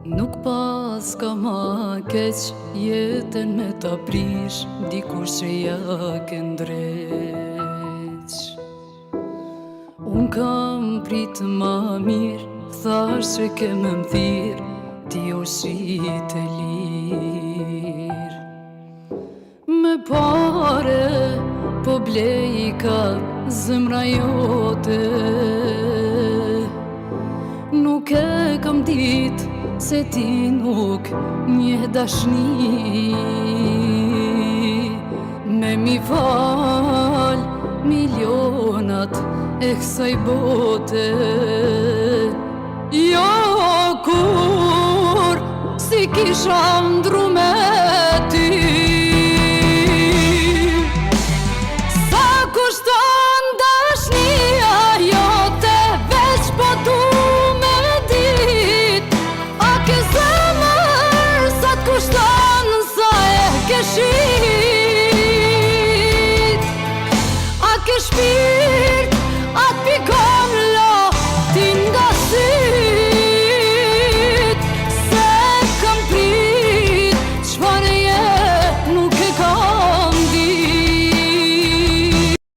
Nuk pas ka ma keq jetën me ta prish dikush që ja ke ndreq. Unë kam prit ma mirë, thash që ke më mthirë, ti o shit e lirë. Me pare po blej ka zemra jote, nuk e kam dit se ti nuk një dashni. Me mi fal milionat e kësaj bote, jo kur si kisha ndru me